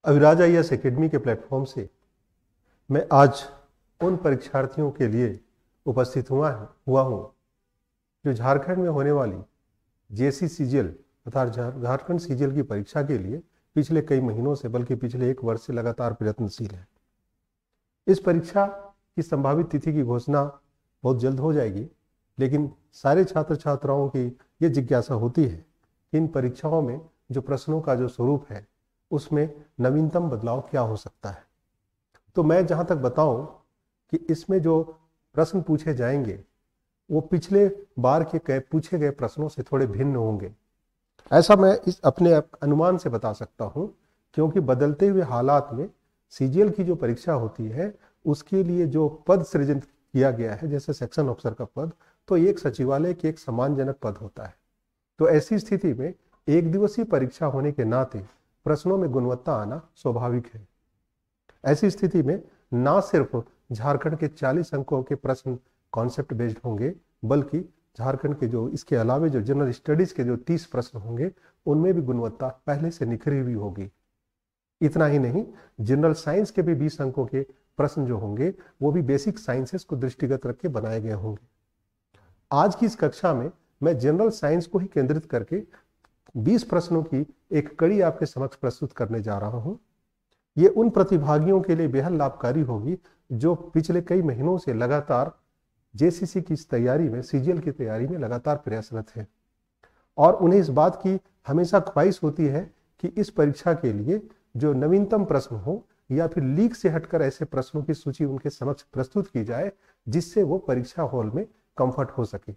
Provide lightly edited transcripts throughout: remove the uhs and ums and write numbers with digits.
Aviraj IAS academy के platform से मैं आज उन परीक्षार्थियों के लिए उपस्थित हुआ हूँ जो झारखंड में होने वाली JC CGL अर्थात झारखंड CGL की परीक्षा के लिए पिछले कई महीनों से बल्कि पिछले 1 वर्ष से लगातार प्रयत्नशील है। इस परीक्षा की संभावित तिथि की घोषणा बहुत जल्द हो जाएगी, लेकिन सारे छात्र छात्राओं की ये जिज्ञासा होती है कि इन परीक्षाओं में जो प्रश्नों का जो स्वरूप है उसमें नवीनतम बदलाव क्या हो सकता है। तो मैं जहाँ तक बताऊं कि इसमें जो प्रश्न पूछे जाएंगे वो पिछले बार के पूछे गए प्रश्नों से थोड़े भिन्न होंगे, ऐसा मैं इस अपने अनुमान से बता सकता हूं, क्योंकि बदलते हुए हालात में CGL की जो परीक्षा होती है उसके लिए जो पद सृजन किया गया है, जैसे सेक्शन ऑफिसर का पद, तो एक सचिवालय के एक सम्मानजनक पद होता है। तो ऐसी स्थिति में एक दिवसीय परीक्षा होने के नाते प्रश्नों में गुणवत्ता आना स्वाभाविक है। ऐसी स्थिति में ना सिर्फ झारखंड के 40 अंकों के प्रश्न कॉन्सेप्ट बेस्ड होंगे, बल्कि झारखंड के जो इसके अलावे जो जनरल स्टडीज के जो 30 प्रश्न होंगे उनमें भी गुणवत्ता पहले से निखरी हुई होगी। इतना ही नहीं, जनरल साइंस के भी 20 अंकों के प्रश्न जो होंगे वो भी बेसिक साइंसेस को दृष्टिगत रख के बनाए गए होंगे। आज की इस कक्षा में मैं जनरल साइंस को ही केंद्रित करके 20 प्रश्नों की एक कड़ी आपके समक्ष प्रस्तुत करने जा रहा हूं। ये उन प्रतिभागियों के लिए बेहद लाभकारी होगी जो पिछले कई महीनों से लगातार JCC की तैयारी में, CGL की तैयारी में लगातार प्रयासरत है, और उन्हें इस बात की हमेशा ख्वाहिश होती है कि इस परीक्षा के लिए जो नवीनतम प्रश्न हो या फिर लीक से हटकर ऐसे प्रश्नों की सूची उनके समक्ष प्रस्तुत की जाए जिससे वो परीक्षा हॉल में कंफर्ट हो सके।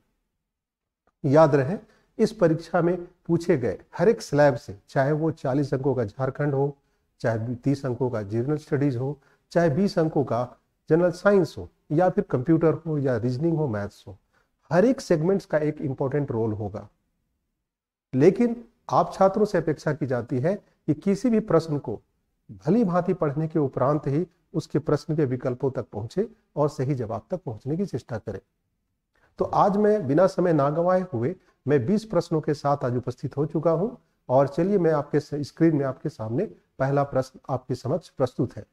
याद रहे, इस परीक्षा में पूछे गए हर एक स्लैब से, चाहे वो 40 अंकों का झारखंड हो, चाहे 30 अंकों का जनरल स्टडीज हो, चाहे 20 अंकों का जनरल साइंस हो, या फिर कंप्यूटर हो, या रीजनिंग हो, मैथ्स हो, हर एक सेगमेंट्स का एक इंपॉर्टेंट रोल होगा। लेकिन आप छात्रों से अपेक्षा की जाती है कि किसी भी प्रश्न को भली भांति पढ़ने के उपरांत ही उसके प्रश्न के विकल्पों तक पहुंचे और सही जवाब तक पहुंचने की चेष्टा करें। तो आज मैं बिना समय ना गंवाए हुए मैं 20 प्रश्नों के साथ आज उपस्थित हो चुका हूं, और चलिए मैं आपके स्क्रीन में आपके सामने पहला प्रश्न आपके समक्ष प्रस्तुत है।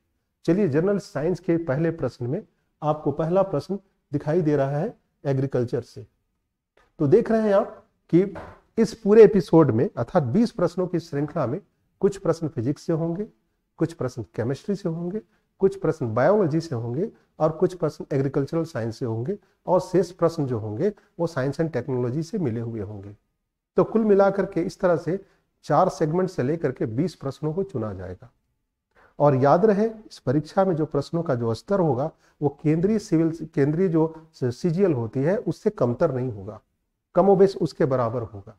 चलिए, जनरल साइंस के पहले प्रश्न में आपको पहला प्रश्न दिखाई दे रहा है एग्रीकल्चर से। तो देख रहे हैं आप कि इस पूरे एपिसोड में अर्थात 20 प्रश्नों की श्रृंखला में कुछ प्रश्न फिजिक्स से होंगे, कुछ प्रश्न केमिस्ट्री से होंगे, कुछ प्रश्न बायोलॉजी से होंगे, और कुछ प्रश्न एग्रीकल्चरल साइंस से होंगे, और शेष प्रश्न जो होंगे वो साइंस एंड टेक्नोलॉजी से मिले हुए होंगे। तो कुल मिलाकर के इस तरह से 4 सेगमेंट से लेकर के 20 प्रश्नों को चुना जाएगा। और याद रहे, इस परीक्षा में जो प्रश्नों का जो स्तर होगा वो केंद्रीय जो CGL होती है उससे कमतर नहीं होगा, कमोबेश उसके बराबर होगा।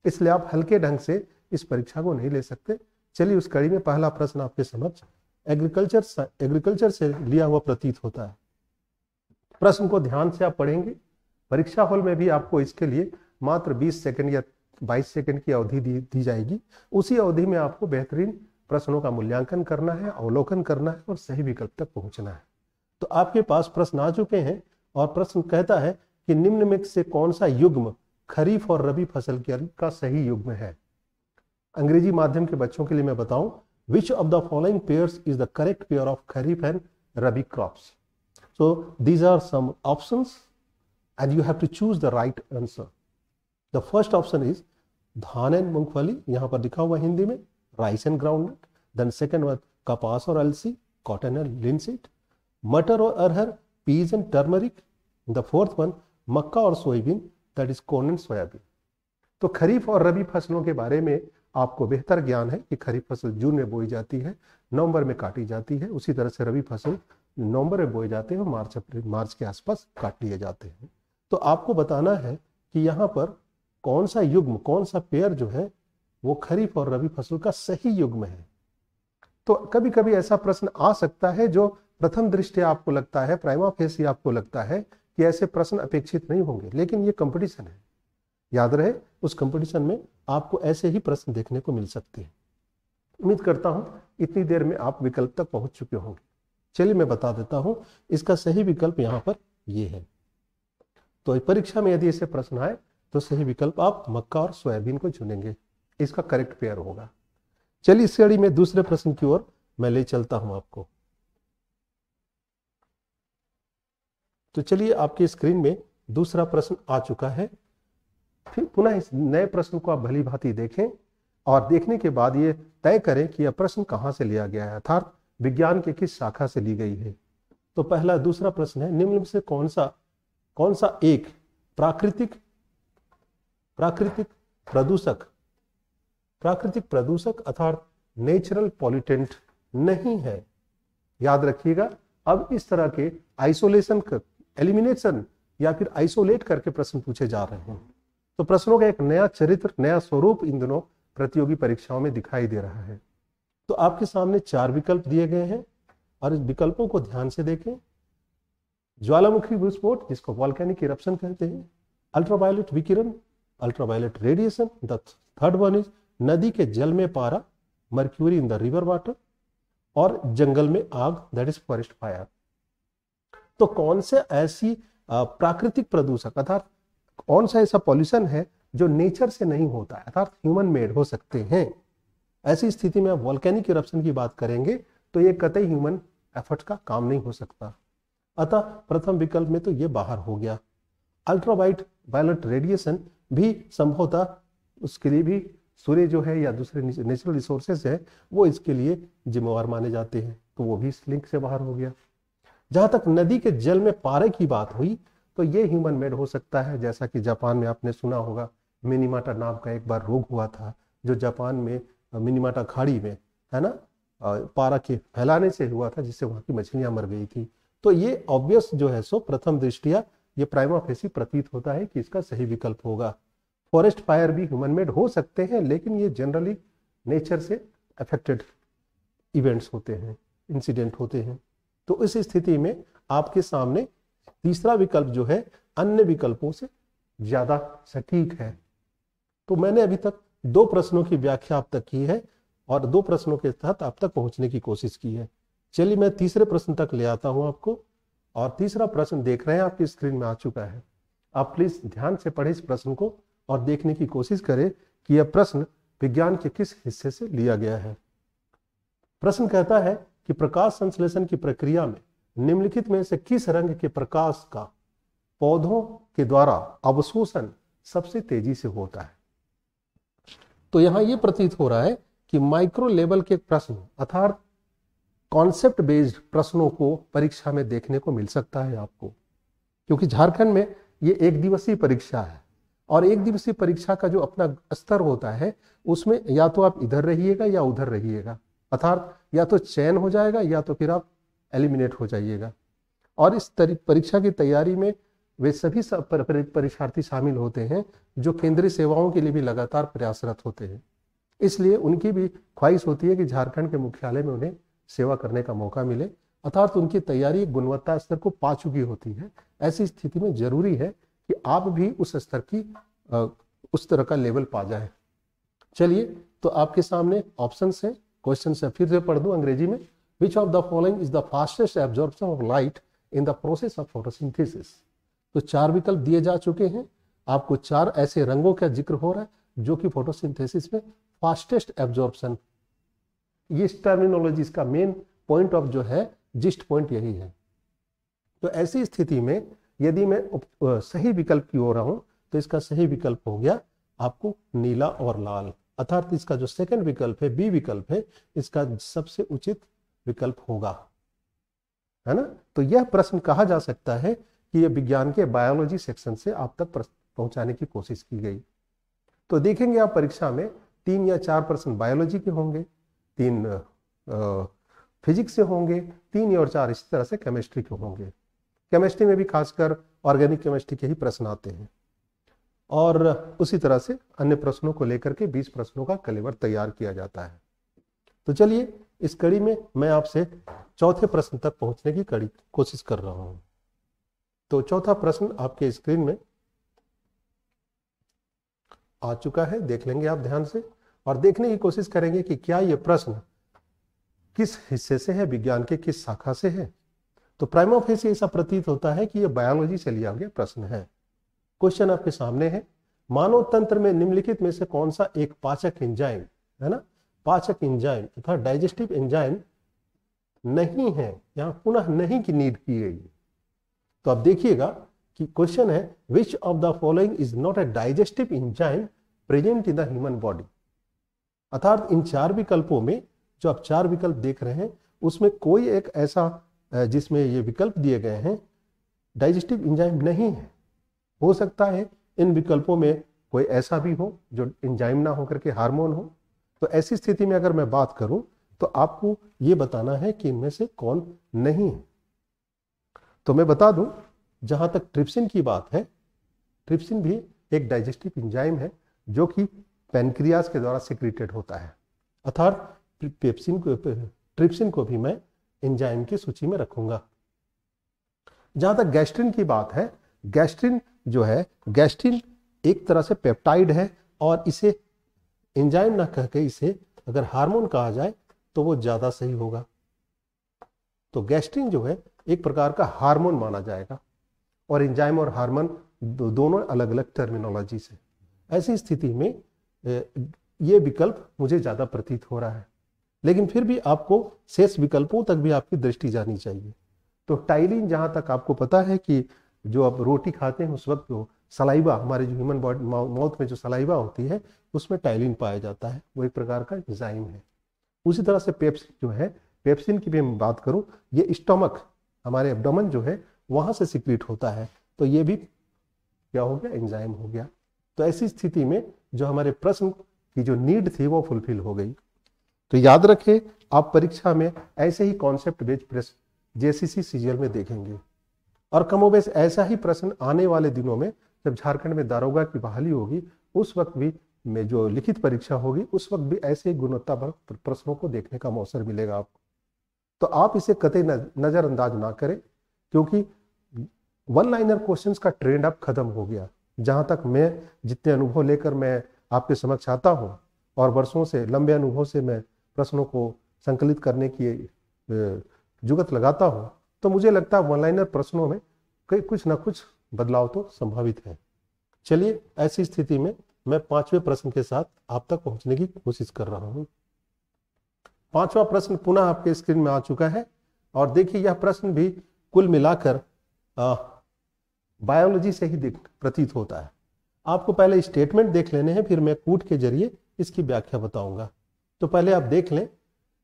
इसलिए आप हल्के ढंग से इस परीक्षा को नहीं ले सकते। चलिए, उस कड़ी में पहला प्रश्न आपके समक्ष एग्रीकल्चर से लिया हुआ प्रतीत होता है। प्रश्न को ध्यान से आप पढ़ेंगे। परीक्षा हॉल में भी आपको इसके लिए मात्र 20 सेकंड या 22 सेकंड की अवधि दी जाएगी। उसी अवधि में आपको बेहतरीन प्रश्नों का मूल्यांकन करना है, अवलोकन करना है और सही विकल्प तक पहुंचना है। तो आपके पास प्रश्न आ चुके हैं, और प्रश्न कहता है कि निम्न में से कौन सा युग्म खरीफ और रबी फसल का सही युग्म है। अंग्रेजी माध्यम के बच्चों के लिए मैं बताऊं, which of the following pairs is the correct pair of kharif and rabi crops? So these are some options and you have to choose the right answer. The first option is धान and मूंगफली, यहां पर लिखा हुआ हिंदी में rice and groundnut. Then second one कपास और अलसी, कॉटन एंड लिनसीड। मटर और अरहर, peas and turmeric. The fourth one मक्का और soybean, that is corn and soybean. तो खरीफ और रबी फसलों के बारे में आपको बेहतर ज्ञान है कि खरीफ फसल जून में बोई जाती है, नवंबर में काटी जाती है। उसी तरह से रबी फसल नवंबर में बोए जाते हैं और मार्च के आसपास काट लिए जाते हैं। तो आपको बताना है कि यहाँ पर कौन सा युग्म, कौन सा पेयर जो है वो खरीफ और रबी फसल का सही युग्म है। तो कभी कभी ऐसा प्रश्न आ सकता है जो प्रथम दृष्टया आपको लगता है, प्राइमा फेसी आपको लगता है कि ऐसे प्रश्न अपेक्षित नहीं होंगे, लेकिन ये कंपटीशन है। याद रहे, उस कंपटीशन में आपको ऐसे ही प्रश्न देखने को मिल सकते हैं। उम्मीद करता हूं इतनी देर में आप विकल्प तक पहुंच चुके होंगे। चलिए मैं बता देता हूं, इसका सही विकल्प यहां पर ये है। तो परीक्षा में यदि ऐसे प्रश्न आए तो सही विकल्प आप मक्का और सोयाबीन को चुनेंगे, इसका करेक्ट पेयर होगा। चलिए इस कड़ी में दूसरे प्रश्न की ओर मैं ले चलता हूं आपको। तो चलिए आपकी स्क्रीन में दूसरा प्रश्न आ चुका है। फिर पुनः इस नए प्रश्न को आप भली भांति देखें और देखने के बाद ये तय करें कि यह प्रश्न कहां से लिया गया है, अर्थात विज्ञान के किस शाखा से ली गई है। तो पहला दूसरा प्रश्न है, निम्न में से कौन सा एक प्राकृतिक प्रदूषक अर्थात नेचुरल पॉल्यूटेंट नहीं है। याद रखिएगा, अब इस तरह के आइसोलेशन, एलिमिनेशन या फिर आइसोलेट करके प्रश्न पूछे जा रहे हैं। तो प्रश्नों का एक नया चरित्र, नया स्वरूप इन दिनों प्रतियोगी परीक्षाओं में दिखाई दे रहा है। तो आपके सामने 4 विकल्प दिए गए हैं और इस विकल्पों को ध्यान से देखें। ज्वालामुखी विस्फोट, जिसको वॉल्केनिक इरप्शन कहते हैं, अल्ट्रावायलेट विकिरण, ultraviolet radiation, the third one is नदी के जल में पारा, mercury in the river water, और जंगल में आग, दैट इज फॉरेस्ट फायर। तो कौन से ऐसी प्राकृतिक प्रदूषक अर्थात कौन सा ऐसा पॉल्यूशन है जो नेचर से नहीं होता है, अर्थात ह्यूमन मेड हो सकते हैं। ऐसी स्थिति में आप वॉल्केनिक इरप्शन की बात करेंगे तो ये कतई ह्यूमन एफर्ट का काम नहीं हो सकता। अतः प्रथम विकल्प में तो ये बाहर हो गया। अल्ट्रावायलेट रेडिएशन भी संभवतः उसके लिए भी सूर्य जो है या दूसरे नेचुरल रिसोर्सेज है वो इसके लिए जिम्मेवार माने जाते हैं, तो वो भी इस लिंक से बाहर हो गया। जहां तक नदी के जल में पारे की बात हुई तो ये ह्यूमन मेड हो सकता है, जैसा कि जापान में आपने सुना होगा मिनीमाटा नाम का एक बार रोग हुआ था जो जापान में मिनीमाटा खाड़ी में, है ना, पारा के फैलाने से हुआ था, जिससे वहां की मछलियां मर गई थी। तो ये ऑब्वियस जो है सो प्रथम दृष्टिया ये प्राइमा फेसी प्रतीत होता है कि इसका सही विकल्प होगा। फॉरेस्ट फायर भी ह्यूमन मेड हो सकते हैं, लेकिन ये जनरली नेचर से अफेक्टेड इवेंट्स होते हैं, इंसिडेंट होते हैं। तो इस स्थिति में आपके सामने तीसरा विकल्प जो है अन्य विकल्पों से ज्यादा सटीक है। तो मैंने अभी तक 2 प्रश्नों की व्याख्या आप तक की है और 2 प्रश्नों के तहत आप तक पहुंचने की कोशिश की है। चलिए मैं तीसरे प्रश्न तक ले आता हूं आपको, और तीसरा प्रश्न देख रहे हैं आपकी स्क्रीन में आ चुका है। आप प्लीज ध्यान से पढ़ें इस प्रश्न को और देखने की कोशिश करें कि यह प्रश्न विज्ञान के किस हिस्से से लिया गया है। प्रश्न कहता है कि प्रकाश संश्लेषण की प्रक्रिया में निम्नलिखित में से किस रंग के प्रकाश का पौधों के द्वारा अवशोषण सबसे तेजी से होता है। तो यहां यह प्रतीत हो रहा है कि माइक्रो लेवल के प्रश्न अर्थात कॉन्सेप्ट बेस्ड प्रश्नों को परीक्षा में देखने को मिल सकता है आपको, क्योंकि झारखंड में ये 1 दिवसीय परीक्षा है और 1 दिवसीय परीक्षा का जो अपना स्तर होता है उसमें या तो आप इधर रहिएगा या उधर रहिएगा, अर्थात या तो चयन हो जाएगा या तो फिर आप एलिमिनेट हो जाइएगा। और इस परीक्षा की तैयारी में वे सभी परीक्षार्थी शामिल होते हैं जो केंद्रीय सेवाओं के लिए भी लगातार प्रयासरत होते हैं। इसलिए उनकी भी ख्वाहिश होती है कि झारखंड के मुख्यालय में उन्हें सेवा करने का मौका मिले, अर्थात उनकी तैयारी गुणवत्ता स्तर को पा चुकी होती है। ऐसी स्थिति में जरूरी है कि आप भी उस स्तर की उस तरह का लेवल पा जाए। चलिए तो आपके सामने ऑप्शन है, क्वेश्चन से फिर से पढ़ दूं अंग्रेजी में। Which of the following is the fastest absorption of light in the process of photosynthesis? तो 4 विकल्प दिए जा चुके हैं। आपको 4 ऐसे रंगों का जिक्र हो रहा है जो कि फोटोसिंथेसिस में फास्टेस्ट एब्जॉर्प्शन, ये टर्मिनोलॉजी इसका मेन पॉइंट ऑफ जो है जिस्ट पॉइंट यही है। तो ऐसी स्थिति में यदि मैं सही विकल्प की ओर रहूं तो इसका सही विकल्प हो गया आपको नीला और लाल, अर्थात इसका जो सेकंड विकल्प है, बी विकल्प है, इसका सबसे उचित विकल्प होगा, है ना। तो यह प्रश्न कहा जा सकता है कि यह विज्ञान के बायोलॉजी सेक्शन से आप तक पहुंचाने की कोशिश की गई। तो देखेंगे आप परीक्षा में 3 या 4 प्रश्न बायोलॉजी के होंगे, 3 फिजिक्स से होंगे, 3 और 4 इसी तरह से केमिस्ट्री के होंगे। केमिस्ट्री में भी खासकर ऑर्गेनिक केमिस्ट्री के ही प्रश्न आते हैं और उसी तरह से अन्य प्रश्नों को लेकर के 20 प्रश्नों का कलेवर तैयार किया जाता है। तो चलिए इस कड़ी में मैं आपसे चौथे प्रश्न तक पहुंचने की कोशिश कर रहा हूं। तो चौथा प्रश्न आपके स्क्रीन में आ चुका है, देख लेंगे आप ध्यान से और देखने की कोशिश करेंगे कि क्या यह प्रश्न किस हिस्से से है, विज्ञान के किस शाखा से है। तो प्राइमा फेसी ऐसा प्रतीत होता है कि यह बायोलॉजी से लिया गया प्रश्न है। क्वेश्चन आपके सामने है, मानव तंत्र में निम्नलिखित में से कौन सा एक पाचक एंजाइम, है ना, पाचक एंजाइम तथा डाइजेस्टिव एंजाइम नहीं है, यहां पुनः नहीं की नीड की गई है। तो अब देखिएगा कि क्वेश्चन है which of the following is not a digestive enzyme present in the human body. अर्थात इन चार विकल्पों में जो आप चार विकल्प देख रहे हैं उसमें कोई एक ऐसा जिसमें ये विकल्प दिए गए हैं डाइजेस्टिव एंजाइम नहीं है। हो सकता है इन विकल्पों में कोई ऐसा भी हो जो एंजाइम ना होकर के हार्मोन हो। तो ऐसी स्थिति में अगर मैं बात करूं तो आपको ये बताना है कि इनमें से कौन नहीं है। तो मैं बता दूं, जहां तक ट्रिप्सिन की बात है, ट्रिप्सिन भी एक डाइजेस्टिव एंजाइम है जो कि पैनक्रियाज के द्वारा सिक्रीटेड होता है। अर्थात ट्रिप्सिन को भी मैं एंजाइम की सूची में रखूंगा। जहां तक गैस्ट्रिन की बात है, गैस्ट्रिन जो है, गैस्ट्रिन एक तरह से पेप्टाइड है और इसे एंजाइम ना कह के इसे अगर हार्मोन कहा जाए तो वो ज्यादा सही होगा। तो गैस्ट्रिन जो है एक प्रकार का हार्मोन माना जाएगा और एंजाइम और हार्मोन दोनों अलग अलग टर्मिनोलॉजी से। ऐसी स्थिति में ये विकल्प मुझे ज्यादा प्रतीत हो रहा है, लेकिन फिर भी आपको शेष विकल्पों तक भी आपकी दृष्टि जानी चाहिए। तो टाइलिन, जहां तक आपको पता है कि जो आप रोटी खाते हैं उस वक्त जो सलाइवा, हमारे जो ह्यूमन बॉडी माउथ में जो सलाइवा होती है उसमें टाइलिन पाया जाता है, वो एक प्रकार का एंजाइम है। उसी तरह से पेप्सिन जो है, पेप्सिन की भी मैं बात करूं, ये स्टमक, हमारे एब्डोमेन जो है वहां से सिक्रीट होता है, तो ये भी क्या हो गया, एंजाइम हो गया। तो ऐसी स्थिति में जो हमारे प्रश्न की जो नीड थी वो फुलफिल हो गई। तो याद रखें, आप परीक्षा में ऐसे ही कॉन्सेप्ट बेस्ड प्रश्न जेसीसी सीजीएल में देखेंगे और कमोबेश ऐसा ही प्रश्न आने वाले दिनों में जब झारखंड में दारोगा की बहाली होगी उस वक्त भी में जो लिखित परीक्षा होगी उस वक्त भी ऐसे गुणवत्ता पर प्रश्नों को देखने का अवसर मिलेगा आपको। तो आप इसे कतई नजरअंदाज ना करें, क्योंकि वन लाइनर क्वेश्चंस का ट्रेंड अब खत्म हो गया। जहां तक मैं जितने अनुभव लेकर मैं आपके समक्ष आता हूं और वर्षों से, लंबे अनुभव से मैं प्रश्नों को संकलित करने की जुगत लगाता हूं, तो मुझे लगता है वन लाइनर प्रश्नों में कुछ ना कुछ बदलाव तो संभावित है। चलिए, ऐसी स्थिति में मैं पांचवें प्रश्न के साथ आप तक पहुंचने की कोशिश कर रहा हूं। पांचवा प्रश्न पुनः आपके स्क्रीन में आ चुका है और देखिए, यह प्रश्न भी कुल मिलाकर बायोलॉजी से ही प्रतीत होता है। आपको पहले स्टेटमेंट देख लेने हैं, फिर मैं कूट के जरिए इसकी व्याख्या बताऊंगा। तो पहले आप देख लें,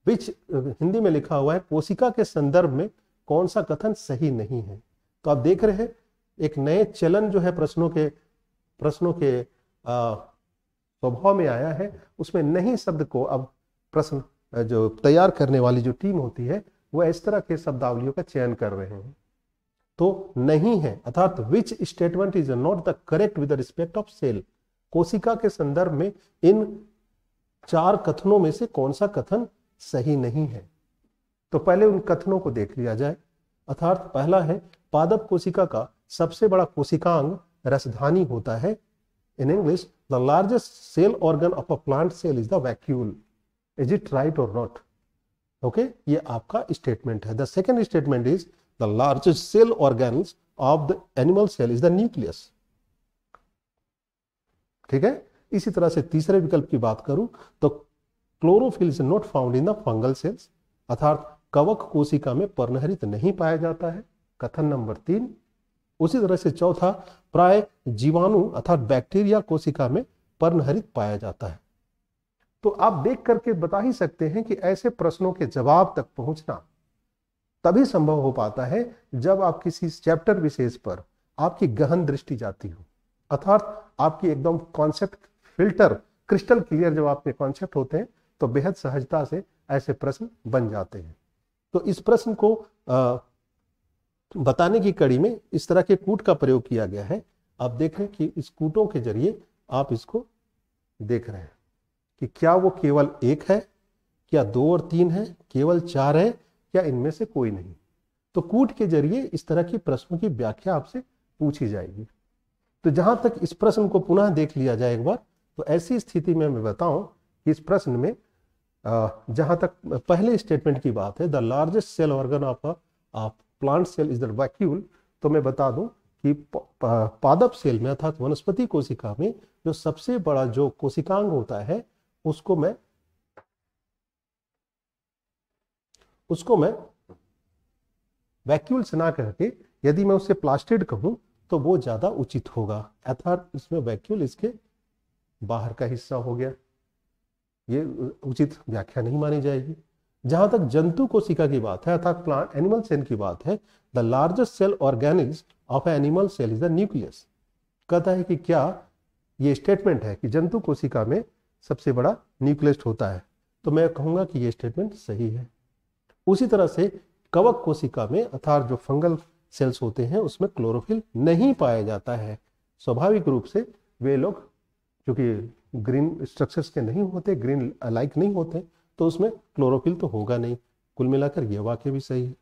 विच हिंदी में लिखा हुआ है कोशिका के संदर्भ में कौन सा कथन सही नहीं है। तो आप देख रहे हैं एक नए चलन जो है प्रश्नों के स्वभाव में आया है, उसमें नहीं शब्द को अब प्रश्न जो तैयार करने वाली जो टीम होती है वो इस तरह के शब्दावलियों का चयन कर रहे हैं। तो नहीं है, अर्थात which statement is not the correct with respect of cell. कोशिका के संदर्भ में इन चार कथनों में से कौन सा कथन सही नहीं है। तो पहले उन कथनों को देख लिया जाए। अर्थात पहला है, पादप कोशिका का सबसे बड़ा कोशिकांग रसधानी होता है। In English, the largest cell organ of a plant cell is the vacuole. Is it right और नॉट? ओके, ये आपका स्टेटमेंट है। The second statement is the largest cell organs of the animal cell is the nucleus. ठीक है। इसी तरह से तीसरे विकल्प की बात करूं तो chlorophyll is not found in the fungal sales, अर्थात कवक कोशिका में पर्णहरित नहीं पाया जाता है, कथन नंबर 3। उसी तरह से चौथा, प्राय जीवाणु अर्थात बैक्टीरिया कोशिका में पर्णहरित पाया जाता है। तो आप देख करके बता ही सकते हैं कि ऐसे प्रश्नों के जवाब तक पहुंचना तभी संभव हो पाता है जब आप किसी चैप्टर विशेष पर आपकी गहन दृष्टि जाती हो, अर्थात आपकी एकदम कॉन्सेप्ट फिल्टर क्रिस्टल क्लियर जब आपके कॉन्सेप्ट होते हैं तो बेहद सहजता से ऐसे प्रश्न बन जाते हैं। तो इस प्रश्न को बताने की कड़ी में इस तरह के कूट का प्रयोग किया गया है। आप देखें कि इस कूटों के जरिए आप इसको देख रहे हैं कि क्या वो केवल 1 है, क्या 2 और 3 है, केवल 4 है, क्या इनमें से कोई नहीं। तो कूट के जरिए इस तरह की प्रश्नों की व्याख्या आपसे पूछी जाएगी। तो जहां तक इस प्रश्न को पुनः देख लिया जाए एक बार, तो ऐसी स्थिति में मैं बताऊं कि इस प्रश्न में जहां तक पहले स्टेटमेंट की बात है, the largest cell organ of plant cell is the vacuole, तो मैं बता दूं कि पादप सेल में अर्थात वनस्पति कोशिका में जो सबसे बड़ा जो कोशिकांग होता है उसको मैं उसको मैं वैक्यूल से ना करके यदि मैं उसे प्लास्टिड कहूं तो वो ज्यादा उचित होगा, अर्थात इसमें वैक्यूल इसके बाहर का हिस्सा हो गया, ये उचित व्याख्या नहीं मानी जाएगी। जहां तक जंतु कोशिका की बात है अर्थात प्लांट एनिमल सेल की बात है, the largest cell organism of animal cell is the nucleus. कहता है कि क्या ये स्टेटमेंट है कि जंतु कोशिका में सबसे बड़ा न्यूक्लियस होता है, तो मैं कहूंगा कि ये स्टेटमेंट सही है। उसी तरह से कवक कोशिका में अर्थात जो फंगल सेल्स होते हैं उसमें क्लोरोफिल नहीं पाया जाता है। स्वाभाविक रूप से वे लोग क्योंकि ग्रीन स्ट्रक्चर्स के नहीं होते, ग्रीन लाइक नहीं होते, तो उसमें क्लोरोफिल तो होगा नहीं। कुल मिलाकर यह वाक्य भी सही है।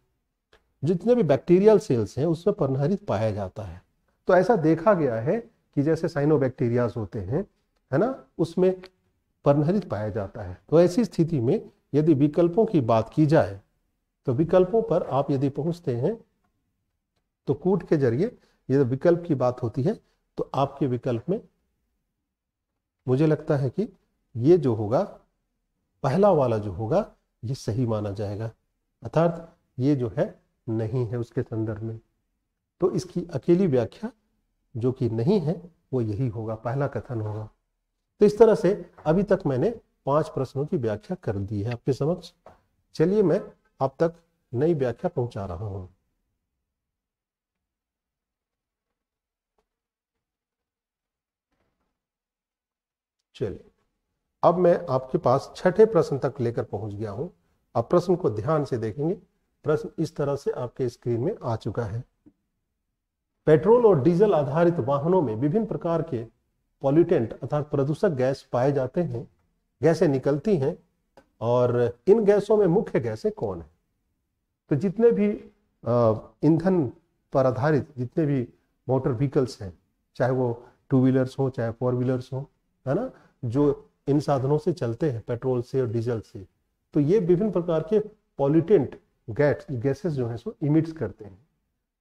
जितने भी बैक्टीरियल सेल्स हैं उसमें पर्णहरित पाया जाता है। तो ऐसा देखा गया है कि जैसे साइनोबैक्टीरियाज होते हैं, है ना, उसमें पर्णहरित पाया जाता है। तो ऐसी स्थिति में यदि विकल्पों की बात की जाए तो विकल्पों पर आप यदि पहुंचते हैं तो कूट के जरिए यदि विकल्प की बात होती है तो आपके विकल्प में मुझे लगता है कि ये जो होगा पहला वाला जो होगा ये सही माना जाएगा, अर्थात ये जो है नहीं है उसके संदर्भ में। तो इसकी अकेली व्याख्या जो कि नहीं है वो यही होगा, पहला कथन होगा। तो इस तरह से अभी तक मैंने 5 प्रश्नों की व्याख्या कर दी है आपके समक्ष। चलिए मैं आप तक नई व्याख्या पहुंचा रहा हूं। चलिए अब मैं आपके पास छठे प्रश्न तक लेकर पहुंच गया हूं। अब प्रश्न को ध्यान से देखेंगे। प्रश्न इस तरह से आपके स्क्रीन में आ चुका है। पेट्रोल और डीजल आधारित वाहनों में विभिन्न प्रकार के पॉल्यूटेंट अर्थात प्रदूषक गैस पाए जाते हैं, गैसें निकलती हैं, और इन गैसों में मुख्य गैसें कौन है? तो जितने भी ईंधन पर आधारित जितने भी मोटर व्हीकल्स हैं, चाहे वो 2 व्हीलर्स हो चाहे 4 व्हीलर्स हो, है ना, जो इन साधनों से चलते हैं पेट्रोल से और डीजल से, तो ये विभिन्न प्रकार के पॉल्यूटेंट गैसेस जो है सो इमिट्स करते हैं।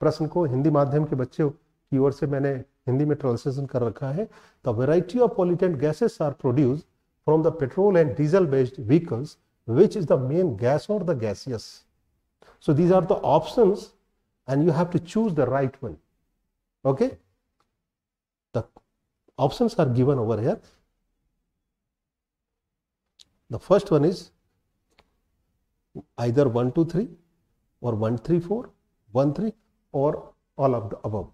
प्रश्न को हिंदी माध्यम के बच्चों की ओर से मैंने हिंदी में ट्रांसलेशन कर रखा है। The variety of pollutant gases are produced from the petrol and diesel based vehicles which is the main gas or the gaseous. So these are the options and you have to choose the right one. Okay, the options are given over here. The first one is either 1 2 3 or 1 3 4 1 3 और all of the above.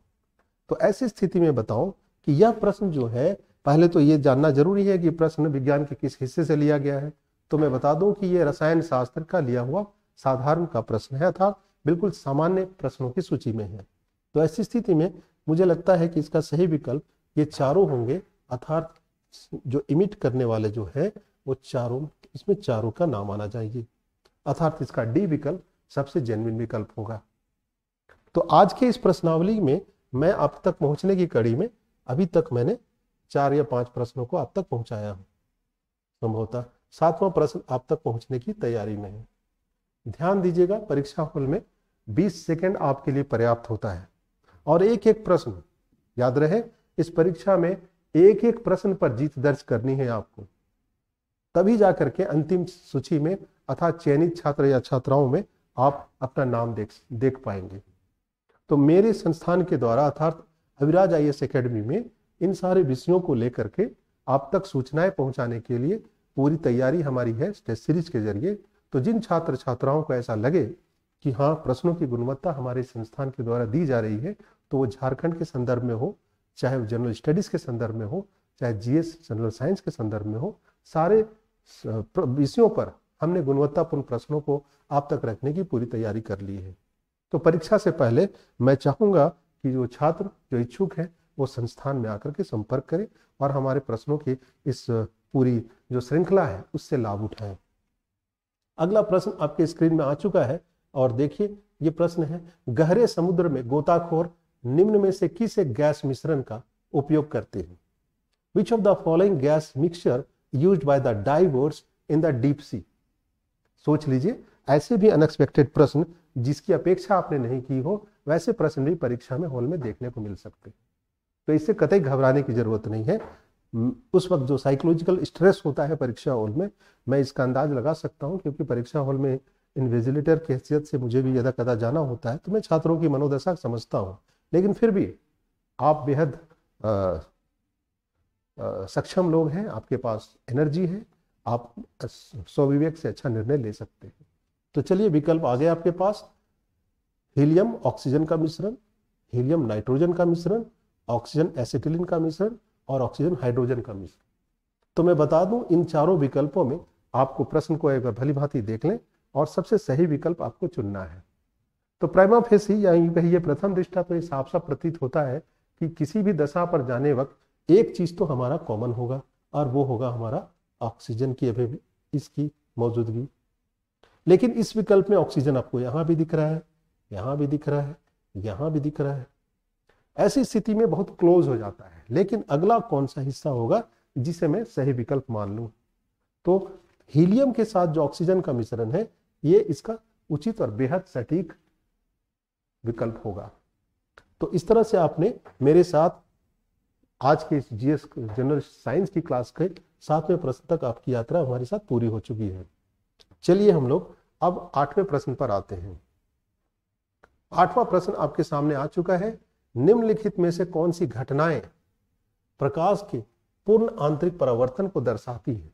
तो ऐसी स्थिति में बताओ कि यह प्रश्न जो है, पहले तो ये जानना जरूरी है कि प्रश्न विज्ञान के किस हिस्से से लिया गया है। तो मैं बता दूं कि ये रसायन शास्त्र का लिया हुआ साधारण का प्रश्न है, अर्थात बिल्कुल सामान्य प्रश्नों की सूची में है। तो ऐसी स्थिति में मुझे लगता है कि इसका सही विकल्प ये चारों होंगे, अर्थात जो इमिट करने वाले जो है वो चारों, इसमें चारों का नाम आना चाहिए, अर्थात इसका डी विकल्प सबसे जेन्युइन विकल्प होगा। तो आज के इस प्रश्नावली में मैं आप तक पहुंचने की कड़ी में अभी तक मैंने 4 या 5 प्रश्नों को आप तक पहुंचाया हूं। संभवतः 7वां प्रश्न आप तक पहुंचने की तैयारी में है। ध्यान दीजिएगा, परीक्षा हॉल में 20 सेकंड आपके लिए पर्याप्त होता है और एक एक प्रश्न याद रहे, इस परीक्षा में एक एक प्रश्न पर जीत दर्ज करनी है आपको, तभी जाकर के अंतिम सूची में अर्थात चयनित छात्र या छात्राओं में आप अपना नाम देख पाएंगे। तो मेरे संस्थान के द्वारा अर्थात अविराज IAS एकेडमी में इन सारे विषयों को लेकर के आप तक सूचनाएं पहुंचाने के लिए पूरी तैयारी हमारी है टेस्ट सीरीज के जरिए। तो जिन छात्र छात्राओं को ऐसा लगे कि हाँ प्रश्नों की गुणवत्ता हमारे संस्थान के द्वारा दी जा रही है, तो वो झारखंड के संदर्भ में हो, चाहे वो जनरल स्टडीज के संदर्भ में हो, चाहे GS जनरल साइंस के संदर्भ में हो, सारे विषयों पर हमने गुणवत्तापूर्ण प्रश्नों को आप तक रखने की पूरी तैयारी कर ली है। तो परीक्षा से पहले मैं चाहूंगा कि जो छात्र जो इच्छुक हैं वो संस्थान में आकर के संपर्क करें और हमारे प्रश्नों की इस पूरी जो श्रृंखला है उससे लाभ उठाएं। अगला प्रश्न आपके स्क्रीन में आ चुका है और देखिए ये प्रश्न है, गहरे समुद्र में गोताखोर निम्न में से किस एक गैस मिश्रण का उपयोग करते हैं? Which of the following gas mixture used by the divers in the deep sea? सोच लीजिए, ऐसे भी अनएक्सपेक्टेड प्रश्न जिसकी अपेक्षा आपने नहीं की हो वैसे प्रश्न भी परीक्षा में हॉल में देखने को मिल सकते हैं। तो इससे कतई घबराने की जरूरत नहीं है। उस वक्त जो साइकोलॉजिकल स्ट्रेस होता है परीक्षा हॉल में, मैं इसका अंदाज लगा सकता हूं, क्योंकि परीक्षा हॉल में इन्विजिलेटर की हैसियत से मुझे भी यदा कदा जाना होता है, तो मैं छात्रों की मनोदशा समझता हूँ। लेकिन फिर भी आप बेहद सक्षम लोग हैं, आपके पास एनर्जी है, आप स्वविवेक से अच्छा निर्णय ले सकते हैं। तो चलिए विकल्प आ गए आपके पास, हीलियम ऑक्सीजन का मिश्रण, हीलियम नाइट्रोजन का मिश्रण, ऑक्सीजन एसिटिलीन का मिश्रण और ऑक्सीजन हाइड्रोजन का मिश्रण। तो मैं बता दूं, इन चारों विकल्पों में आपको प्रश्न को एक बार भली भांति देख लें और सबसे सही विकल्प आपको चुनना है। तो प्राइमा फेसी या यूं कहिए प्रथम दृष्टा पर साफ साफ प्रतीत होता है कि किसी भी दशा पर जाने वक्त एक चीज तो हमारा कॉमन होगा और वो होगा हमारा ऑक्सीजन की इसकी मौजूदगी। लेकिन इस विकल्प में ऑक्सीजन आपको यहां भी दिख रहा है, यहां भी दिख रहा है, यहां भी दिख रहा है। ऐसी स्थिति में बहुत क्लोज हो जाता है। लेकिन अगला कौन सा हिस्सा होगा जिसे मैं सही विकल्प मान लूं? तो हीलियम के साथ जो ऑक्सीजन का मिश्रण है, ये इसका उचित और बेहद सटीक विकल्प होगा। तो इस तरह से आपने मेरे साथ आज के जीएस जनरल साइंस की क्लास के 7वें प्रश्न तक आपकी यात्रा हमारे साथ पूरी हो चुकी है। चलिए हम लोग अब 8वें प्रश्न पर आते हैं। 8वां प्रश्न आपके सामने आ चुका है। निम्नलिखित में से कौन सी घटनाएं प्रकाश के पूर्ण आंतरिक परावर्तन को दर्शाती है?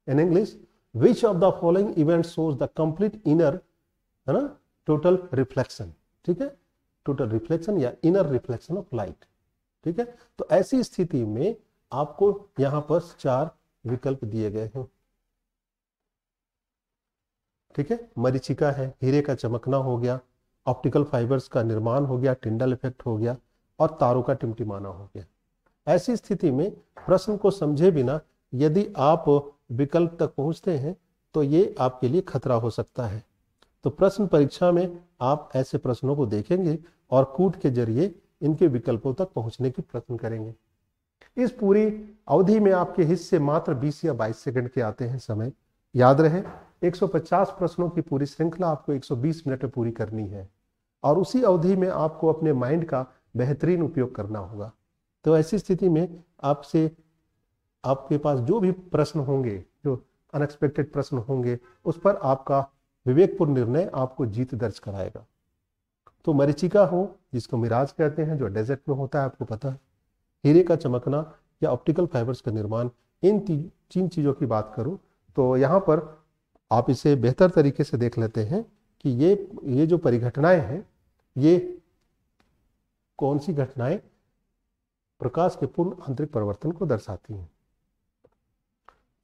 In English, which of the following event shows the complete inner, है ना, टोटल रिफ्लेक्शन। ठीक है, टोटल रिफ्लेक्शन या इनर रिफ्लेक्शन ऑफ लाइट। ठीक है, तो ऐसी स्थिति में आपको यहां पर 4 विकल्प दिए गए हैं। ठीक है, मरीचिका है, हीरे का चमकना हो गया, ऑप्टिकल फाइबर्स का निर्माण हो गया, टिंडल इफेक्ट हो गया और तारों का टिमटिमाना हो गया। ऐसी स्थिति में प्रश्न को समझे बिना यदि आप विकल्प तक पहुंचते हैं तो ये आपके लिए खतरा हो सकता है। तो प्रश्न परीक्षा में आप ऐसे प्रश्नों को देखेंगे और कूट के जरिए इनके विकल्पों तक पहुंचने की प्रयत्न करेंगे। इस पूरी अवधि में आपके हिस्से मात्र 20 या 22 सेकंड के आते हैं समय। याद रहे, 150 प्रश्नों की पूरी श्रृंखला आपको 120 मिनट में पूरी करनी है और उसी अवधि में आपको अपने माइंड का बेहतरीन उपयोग करना होगा। तो ऐसी स्थिति में आपसे आपके पास जो भी प्रश्न होंगे, जो अनएक्सपेक्टेड प्रश्न होंगे, उस पर आपका विवेकपूर्ण निर्णय आपको जीत दर्ज कराएगा। तो मरीचिका हो, जिसको मिराज कहते हैं, जो डेजर्ट में होता है, आपको पता है, हीरे का चमकना या ऑप्टिकल फाइबर्स का निर्माण, इन 3 चीजों की बात करूं तो यहां पर आप इसे बेहतर तरीके से देख लेते हैं कि ये जो परिघटनाएं हैं, ये कौन सी घटनाएं प्रकाश के पूर्ण आंतरिक परिवर्तन को दर्शाती हैं।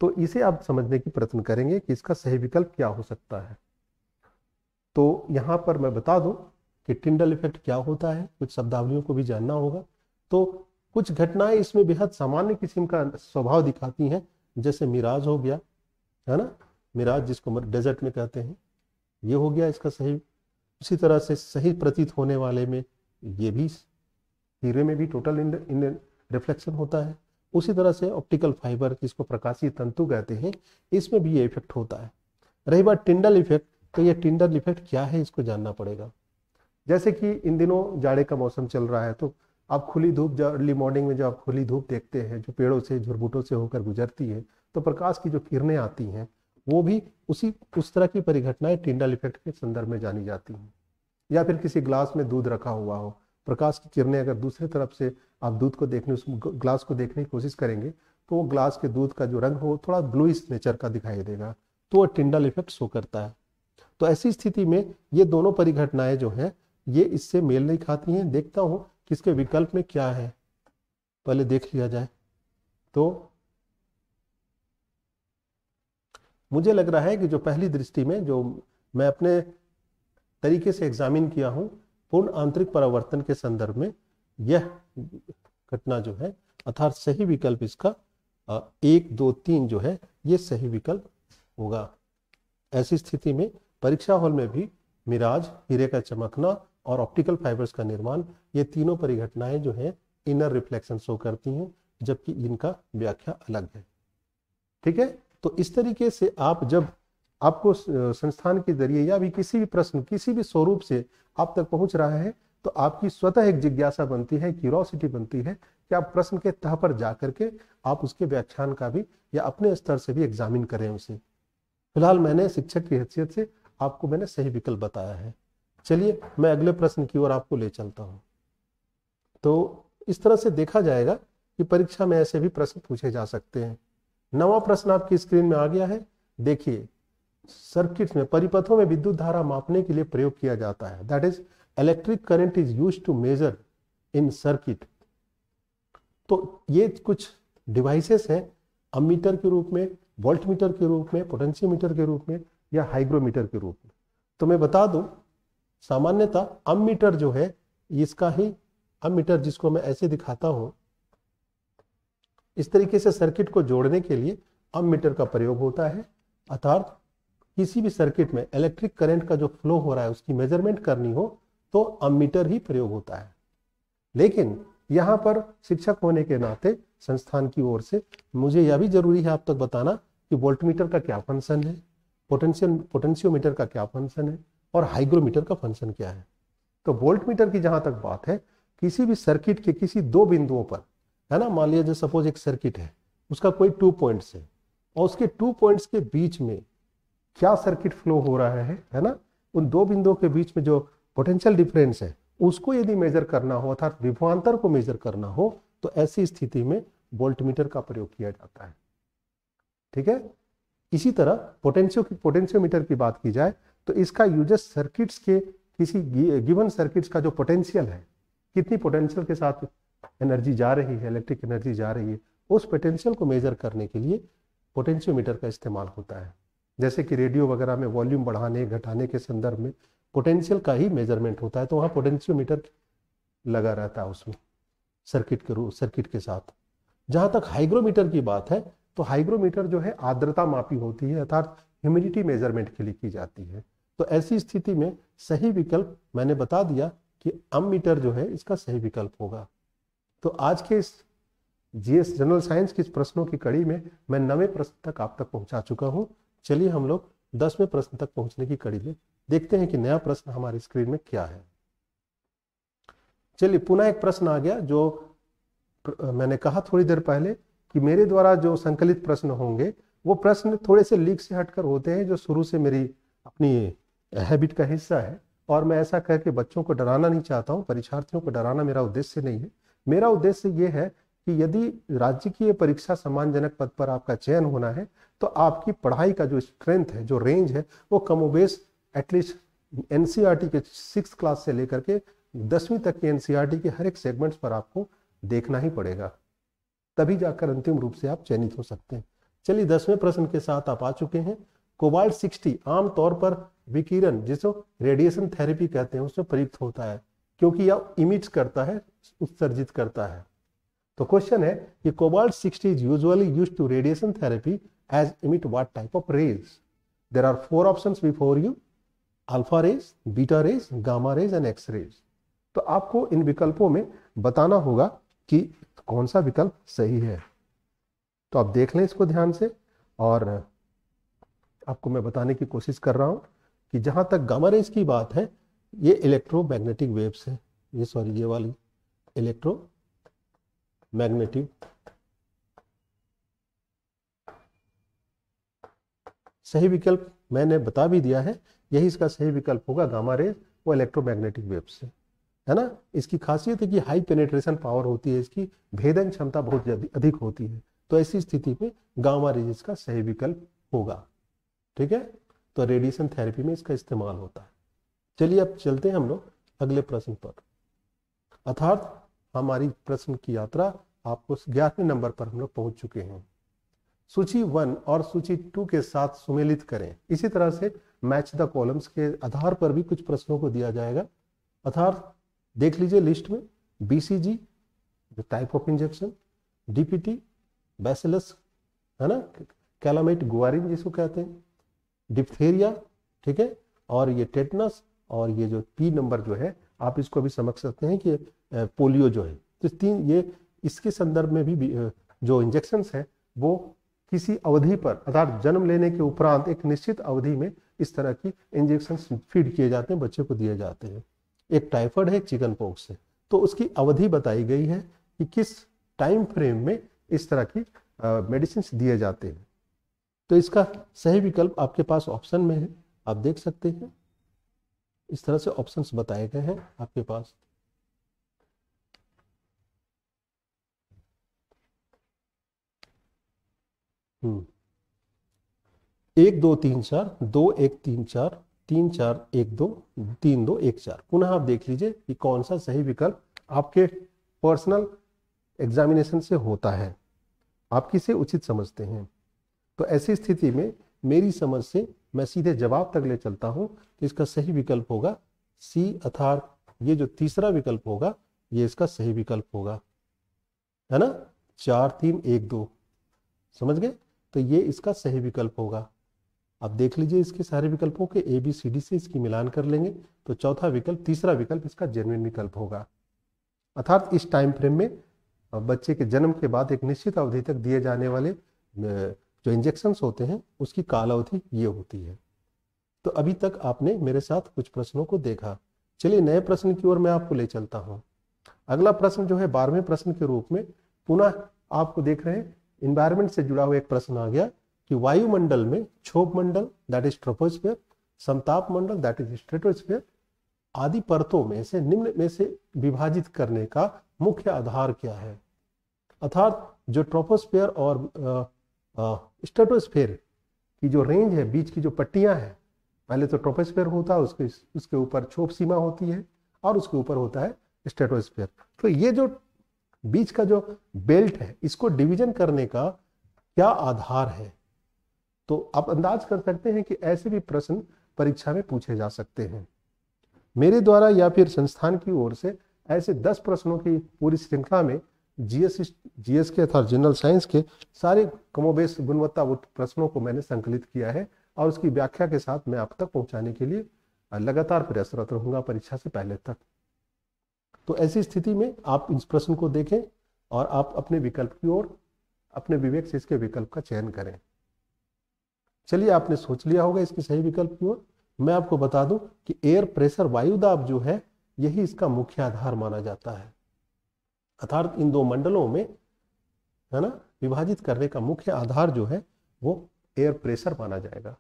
तो इसे आप समझने की प्रयत्न करेंगे कि इसका सही विकल्प क्या हो सकता है। तो यहां पर मैं बता दूं कि टिंडल इफेक्ट क्या होता है, कुछ शब्दावलियों को भी जानना होगा। तो कुछ घटनाएं इसमें बेहद सामान्य किस्म का स्वभाव दिखाती हैं, जैसे मिराज हो गया, है ना, मिराज जिसको डेजर्ट में कहते हैं, ये हो गया इसका सही। उसी तरह से सही प्रतीत होने वाले में ये भी, हीरे में भी टोटल इन रिफ्लेक्शन होता है। उसी तरह से ऑप्टिकल फाइबर, जिसको प्रकाशीय तंतु कहते हैं, इसमें भी ये इफेक्ट होता है। रही बात टिंडल इफेक्ट, तो ये टिंडल इफेक्ट क्या है इसको जानना पड़ेगा। जैसे कि इन दिनों जाड़े का मौसम चल रहा है, तो आप खुली धूप, अर्ली मॉर्निंग में जब आप खुली धूप देखते हैं जो पेड़ों से, झुरमुटों से होकर गुजरती है, तो प्रकाश की जो किरणें आती हैं वो भी उस तरह की परिघटनाएं टिंडल इफेक्ट के संदर्भ में जानी जाती हैं। या फिर किसी ग्लास में दूध रखा हुआ हो, प्रकाश की किरणें अगर दूसरी तरफ से आप दूध को देखने, उस ग्लास को देखने की कोशिश करेंगे, तो वो ग्लास के दूध का जो रंग हो थोड़ा ब्लूइश नेचर का दिखाई देगा, तो वो टिंडल इफेक्ट शो करता है। तो ऐसी स्थिति में ये दोनों परिघटनाएं जो हैं, ये इससे मेल नहीं खाती हैं। देखता हूं किसके विकल्प में क्या है, पहले देख लिया जाए। तो मुझे लग रहा है कि जो पहली दृष्टि में जो मैं अपने तरीके से एग्जामिन किया हूं, पूर्ण आंतरिक परावर्तन के संदर्भ में यह घटना जो है, अर्थात सही विकल्प इसका 1, 2, 3 जो है, ये सही विकल्प होगा। ऐसी स्थिति में परीक्षा हॉल में भी मिराज, हीरे का चमकना और ऑप्टिकल फाइबर्स का निर्माण, ये तीनों परिघटनाएं जो है इनर रिफ्लेक्शन शो करती हैं, जबकि इनका व्याख्या अलग है। ठीक है, तो इस तरीके से आप जब आपको संस्थान के जरिए या भी किसी भी प्रश्न, किसी भी स्वरूप से आप तक पहुंच रहा है, तो आपकी स्वतः एक जिज्ञासा बनती है, क्यूरोसिटी बनती है कि आप प्रश्न के तह पर जाकर के आप उसके व्याख्यान का भी या अपने स्तर से भी एग्जामिन करें उसे। फिलहाल मैंने शिक्षक की हैसियत से आपको मैंने सही विकल्प बताया है। चलिए मैं अगले प्रश्न की ओर आपको ले चलता हूं। तो इस तरह से देखा जाएगा कि परीक्षा में ऐसे भी प्रश्न पूछे जा सकते हैं। 9वां प्रश्न आपकी स्क्रीन में आ गया है। देखिए, सर्किट में, परिपथों में विद्युत धारा मापने के लिए प्रयोग किया जाता है, that is electric current is used to measure in circuit. तो ये कुछ डिवाइसेस हैं, अमीटर के रूप में, वोल्टमीटर के रूप में, पोटेंशियोमीटर के रूप में या हाइग्रोमीटर के रूप में। तो मैं बता दूं, सामान्यतः अमीटर जो है, इसका ही अमीटर, जिसको मैं ऐसे दिखाता हूं, इस तरीके से सर्किट को जोड़ने के लिए अमीटर का प्रयोग होता है। अर्थात किसी भी सर्किट में इलेक्ट्रिक करंट का जो फ्लो हो रहा है उसकी मेजरमेंट करनी हो तो अमीटर ही प्रयोग होता है। लेकिन यहां पर शिक्षक होने के नाते संस्थान की ओर से मुझे यह भी जरूरी है आप तक बताना कि वोल्टमीटर का क्या फंक्शन है, पोटेंशियोमीटर का क्या फंक्शन है और हाइग्रोमीटर का फंक्शन क्या है। तो वोल्टमीटर की जहां तक बात है, किसी भी सर्किट के किसी दो बिंदुओं पर, है ना, मान लीजिए सपोज एक सर्किट है, उसका कोई 2 पॉइंट्स है और उसके 2 पॉइंट्स के बीच में क्या सर्किट फ्लो हो रहा है ना, उन दो बिंदुओं के बीच में जो पोटेंशियल डिफरेंस है उसको यदि मेजर करना हो, अर्थात विभवांतर को मेजर करना हो, तो ऐसी स्थिति में वोल्टमीटर का प्रयोग किया जाता है। ठीक है। इसी तरह पोटेंशियोमीटर की बात की जाए तो इसका यूजेस सर्किट्स के, किसी गिवन सर्किट्स का जो पोटेंशियल है, कितनी पोटेंशियल के साथ एनर्जी जा रही है, इलेक्ट्रिक एनर्जी जा रही है, उस पोटेंशियल को मेजर करने के लिए पोटेंशियोमीटर का इस्तेमाल होता है। जैसे कि रेडियो वगैरह में वॉल्यूम बढ़ाने घटाने के संदर्भ में पोटेंशियल का ही मेजरमेंट होता है, तो वहाँ पोटेंशियोमीटर लगा रहता है उसमें सर्किट के साथ। जहाँ तक हाइग्रोमीटर की बात है, तो हाइग्रोमीटर जो है आर्द्रता मापी होती है, अर्थात ह्यूमिडिटी मेजरमेंट के लिए की जाती है। तो ऐसी स्थिति में सही विकल्प मैंने बता दिया कि अममीटर जो है इसका सही विकल्प होगा। तो आज के इस जीएस जनरल साइंस के प्रश्नों की कड़ी में मैं 9वें प्रश्न तक आप तक पहुंचा चुका हूं। चलिए हम लोग 10वें प्रश्न तक पहुंचने की कड़ी में देखते हैं कि नया प्रश्न हमारी स्क्रीन में क्या है। चलिए, पुनः एक प्रश्न आ गया जो मैंने कहा थोड़ी देर पहले कि मेरे द्वारा जो संकलित प्रश्न होंगे वो प्रश्न थोड़े से लीक से हटकर होते हैं, जो शुरू से मेरी अपनी हैबिट का हिस्सा है। और मैं ऐसा कह के बच्चों को डराना नहीं चाहता हूं, परीक्षार्थियों को डराना मेरा उद्देश्य नहीं है। मेरा उद्देश्य ये है कि यदि राजकीय परीक्षा सम्मानजनक पद पर आपका चयन होना है तो आपकी पढ़ाई का जो स्ट्रेंथ है, जो रेंज है, वो कमोबेश एटलीस्ट एनसीईआरटी के 6th क्लास से लेकर के 10वीं तक के एनसीईआरटी के हर एक सेगमेंट्स पर आपको देखना ही पड़ेगा, तभी जाकर अंतिम रूप से आप चयनित हो सकते हैं। चलिए 10वें प्रश्न के साथ आप आ चुके हैं। कोबाल्ट 60 आमतौर पर विकिरण, जिसको रेडिएशन थेरेपी कहते हैं, उसमें प्रयुक्त होता है क्योंकि यह इमिट्स करता है, उत्सर्जित करता है। तो क्वेश्चन है कि cobalt 60 is usually used to radiation therapy as emit what type of rays. There are 4 options before you, alpha rays, beta rays, gamma rays and X rays. तो आपको इन विकल्पों में बताना होगा कि कौन सा विकल्प सही है। तो आप देख लें इसको ध्यान से, और आपको मैं बताने की कोशिश कर रहा हूं कि जहां तक गामा रेज की बात है, ये इलेक्ट्रोमैग्नेटिक वेव्स है, ये वाली इलेक्ट्रोमैग्नेटिक। सही विकल्प मैंने बता भी दिया है, यही इसका सही विकल्प होगा, गामा रेज, वो इलेक्ट्रोमैग्नेटिक वेव्स है ना। इसकी खासियत है कि हाई पेनिट्रेशन पावर होती है, इसकी भेदन क्षमता बहुत अधिक होती है। तो ऐसी स्थिति में गामा रेज इसका सही विकल्प होगा। ठीक है, तो रेडिएशन थेरेपी में इसका इस्तेमाल होता है। चलिए अब चलते हैं हम लोग अगले प्रश्न पर, अर्थात हमारी प्रश्न की यात्रा आपको 11वें नंबर पर हम लोग पहुंच चुके हैं। सूची 1 और सूची 2 के साथ सुमेलित करें। इसी तरह से मैच द कॉलम्स के आधार पर भी कुछ प्रश्नों को दिया जाएगा। अर्थात देख लीजिए लिस्ट में, बीसीजी जो type of injection, DPT bacillus, है ना, कैलामाइट गुआरिन जिसको कहते हैं, डिप्थेरिया, ठीक है, और ये टेटनस, और ये जो पी नंबर जो है आप इसको भी समझ सकते हैं कि पोलियो जो है। तो 3 ये इसके संदर्भ में भी जो इंजेक्शंस है वो किसी अवधि पर, अर्थात जन्म लेने के उपरांत एक निश्चित अवधि में इस तरह की इंजेक्शंस फीड किए जाते हैं, बच्चे को दिए जाते हैं। एक टाइफाइड है, एक चिकन पॉक्स है, तो उसकी अवधि बताई गई है कि किस टाइम फ्रेम में इस तरह की मेडिसिन दिए जाते हैं। तो इसका सही विकल्प आपके पास ऑप्शन में है, आप देख सकते हैं इस तरह से ऑप्शंस बताए गए हैं आपके पास। एक दो तीन चार, दो एक तीन चार, तीन चार एक दो, तीन दो एक चार। पुनः आप देख लीजिए कि कौन सा सही विकल्प आपके पर्सनल एग्जामिनेशन से होता है, आप किसे उचित समझते हैं। तो ऐसी स्थिति में मेरी समझ से मैं सीधे जवाब तक ले चलता हूं, तो इसका सही विकल्प होगा सी, अर्थात ये जो तीसरा विकल्प होगा ये इसका सही विकल्प होगा, है ना। 4 3 1 2, समझ गए। तो ये इसका सही विकल्प होगा। आप देख लीजिए इसके सारे विकल्पों के ए बी सी डी से इसकी मिलान कर लेंगे तो चौथा विकल्प, तीसरा विकल्प इसका जेन्युइन विकल्प होगा। अर्थात इस टाइम फ्रेम में बच्चे के जन्म के बाद एक निश्चित अवधि तक दिए जाने वाले जो इंजेक्शंस होते हैं उसकी काल अवधि ये होती है। तो अभी तक आपने मेरे साथ कुछ प्रश्नों को देखा। चलिए नए प्रश्न की ओर मैं आपको ले चलता हूं। अगला प्रश्न जो है 12वें प्रश्न के रूप में पुनः आपको देख रहे हैं इन्वायरमेंट से जुड़ा हुआ एक प्रश्न आ गया कि वायुमंडल में क्षोभ मंडल दैट इज ट्रोपोस्फीयर, समताप मंडल दैट इज स्ट्रेटोस्फीयर आदि परतों में से निम्न में से विभाजित करने का मुख्य आधार क्या है। अर्थात जो ट्रोपोस्फीयर और स्ट्रेटोस्फीयर की जो रेंज है, बीच की जो पट्टियां हैं, पहले तो ट्रोपोस्फीयर होता है, उसके ऊपर क्षोभ सीमा होती है और उसके ऊपर होता है स्ट्रेटोस्फीयर। तो ये जो बीच का जो बेल्ट है इसको डिवीजन करने का क्या आधार है। तो आप अंदाज कर सकते हैं कि ऐसे भी प्रश्न परीक्षा में पूछे जा सकते हैं। मेरे द्वारा या फिर संस्थान की ओर से ऐसे 10 प्रश्नों की पूरी श्रृंखला में जीएस के अर्थात जनरल साइंस के सारे कमोबेश गुणवत्तायुक्त प्रश्नों को मैंने संकलित किया है और उसकी व्याख्या के साथ मैं आप तक पहुंचाने के लिए लगातार प्रयासरत रहूंगा परीक्षा से पहले तक। तो ऐसी स्थिति में आप इस प्रश्न को देखें और आप अपने विकल्प की ओर अपने विवेक से इसके विकल्प का चयन करें। चलिए आपने सोच लिया होगा इसके सही विकल्प की ओर। मैं आपको बता दूं कि एयर प्रेशर, वायुदाब जो है यही इसका मुख्य आधार माना जाता है। अर्थात इन दो मंडलों में, है ना, विभाजित करने का मुख्य आधार जो है वो एयर प्रेशर माना जाएगा।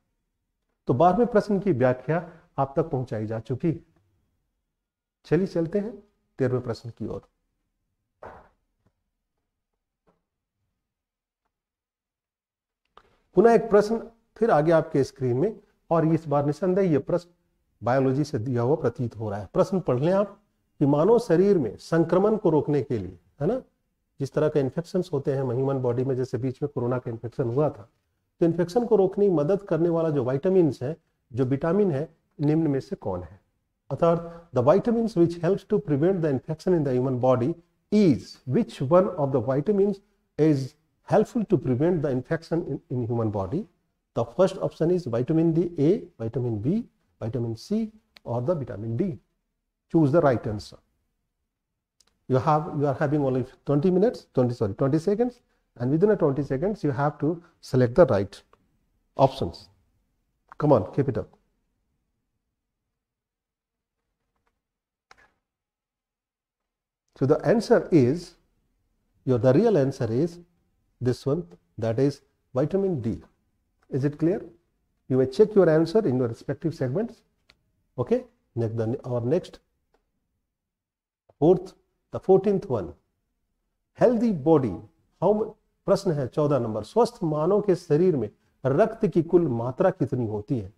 तो 12वें प्रश्न की व्याख्या आप तक पहुंचाई जा चुकी। चलिए चलते हैं 13वें प्रश्न की ओर। पुनः एक प्रश्न फिर आगे आपके स्क्रीन में, और इस बार निसंदेह यह प्रश्न बायोलॉजी से दिया हुआ प्रतीत हो रहा है। प्रश्न पढ़ लें आप कि मानव शरीर में संक्रमण को रोकने के लिए, है ना, जिस तरह के इन्फेक्शंस होते हैं ह्यूमन बॉडी में, जैसे बीच में कोरोना का इन्फेक्शन हुआ था, तो इन्फेक्शन को रोकने की मदद करने वाला जो विटामिन है, जो विटामिन है, निम्न में से कौन है। अर्थात the vitamins which helps to prevent the infection in the human body is, which one of the vitamins is helpful to prevent the infection in human body? The first option is vitamin D, A, vitamin B, vitamin C or the vitamin D. Choose the right answer. You are having only 20 seconds, and within 20 seconds you have to select the right options. Come on, keep it up. So the answer is, the real answer is this one, that is vitamin D. Is it clear? You may check your answer in your respective segments. Okay, our next, the 14th one, healthy body. How, प्रश्न है 14 number, स्वस्थ मानव के शरीर में रक्त की कुल मात्रा कितनी होती है।